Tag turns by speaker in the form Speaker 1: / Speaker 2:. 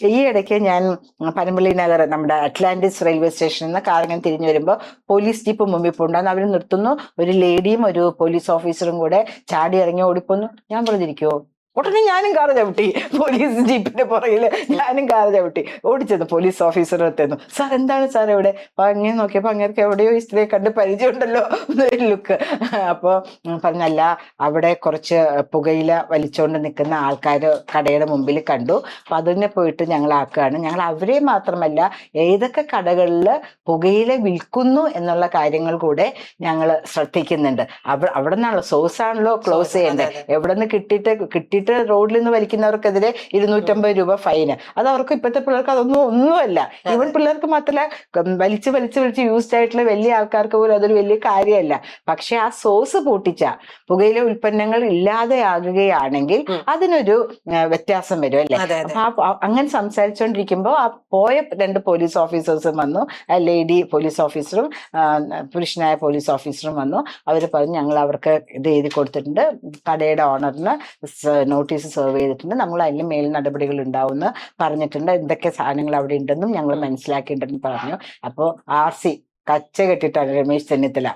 Speaker 1: ഈ ഇടയ്ക്ക് ഞാൻ പനമ്പള്ളി നഗർ നമ്മുടെ അറ്റ്ലാന്റിസ് റെയിൽവേ സ്റ്റേഷനിൽ നിന്ന് കാറിങ്ങനെ തിരിഞ്ഞു വരുമ്പോൾ പോലീസ് ജീപ്പ് മുമ്പിൽ പോണ്ടാന്ന് അവർ നിർത്തുന്നു. ഒരു ലേഡിയും ഒരു പോലീസ് ഓഫീസറും കൂടെ ചാടി ഇറങ്ങി ഓടിപ്പോന്നു. ഞാൻ പറഞ്ഞിരിക്കുവോ, ഉടനെ ഞാനും കാറ് ചവിട്ടി. പോലീസ് ജീപ്പിന്റെ പുറകില് ഞാനും കാറ് ചവിട്ടി ഓടിച്ചെന്നു. പോലീസ് ഓഫീസർ എത്തുന്നു. സാർ എന്താണ് സാർ ഇവിടെ? അപ്പൊ അങ്ങനെ നോക്കിയപ്പോ അങ്ങേർക്ക് എവിടെയോ ഈ സ്ത്രീയെ കണ്ട് പരിചയമുണ്ടല്ലോ എന്നൊരു ലുക്ക്. അപ്പൊ പറഞ്ഞല്ല, അവിടെ കുറച്ച് പുകയില വലിച്ചുകൊണ്ട് നിൽക്കുന്ന ആൾക്കാര് കടയുടെ മുമ്പിൽ കണ്ടു. അപ്പൊ അതിനെ പോയിട്ട് ഞങ്ങൾ ആക്കുകയാണ്. ഞങ്ങൾ അവരെ മാത്രമല്ല ഏതൊക്കെ കടകളിൽ പുകയില വിൽക്കുന്നു എന്നുള്ള കാര്യങ്ങൾ കൂടെ ഞങ്ങൾ ശ്രദ്ധിക്കുന്നുണ്ട്. അവിടെ നിന്നാണല്ലോ സോഴ്സ് ആണല്ലോ ക്ലോസ് ചെയ്യേണ്ടത്. എവിടെ നിന്ന് കിട്ടിയിട്ട് റോഡിൽ നിന്ന് വലിക്കുന്നവർക്കെതിരെ 250 രൂപ ഫൈന്. അത് അവർക്ക് ഇപ്പോഴത്തെ പിള്ളേർക്ക് ഒന്നുമല്ല. ഈവൻ പിള്ളേർക്ക് മാത്രമല്ല, വലിച്ച് യൂസ്ഡ് ആയിട്ടുള്ള വലിയ ആൾക്കാർക്ക് പോലും അതൊരു വലിയ കാര്യമല്ല. പക്ഷെ ആ സോഴ്സ് പൂട്ടിച്ച പുകയില ഉൽപ്പന്നങ്ങൾ ഇല്ലാതെയാകുകയാണെങ്കിൽ അതിനൊരു വ്യത്യാസം വരും അല്ലെ. അപ്പൊ അങ്ങനെ സംസാരിച്ചുകൊണ്ടിരിക്കുമ്പോൾ ആ പോയ 2 പോലീസ് ഓഫീസേഴ്സും വന്നു. ലേഡി പോലീസ് ഓഫീസറും പുരുഷനായ പോലീസ് ഓഫീസറും വന്നു. അവർ പറഞ്ഞു ഞങ്ങൾ അവർക്ക് ഇത് എഴുതി കൊടുത്തിട്ടുണ്ട്, കടയുടെ ഓണറിന് നോട്ടീസ് സെർവ് ചെയ്തിട്ടുണ്ട്, നമ്മൾ അതിന് മേൽ നടപടികൾ ഉണ്ടാവുമെന്ന് പറഞ്ഞിട്ടുണ്ട്, എന്തൊക്കെ സാധനങ്ങൾ അവിടെ ഉണ്ടെന്നും ഞങ്ങൾ മനസ്സിലാക്കിയിട്ടുണ്ടെന്ന് പറഞ്ഞു. അപ്പോൾ RC കച്ച കെട്ടിട്ടാണ് രമേശ് ചെന്നിത്തല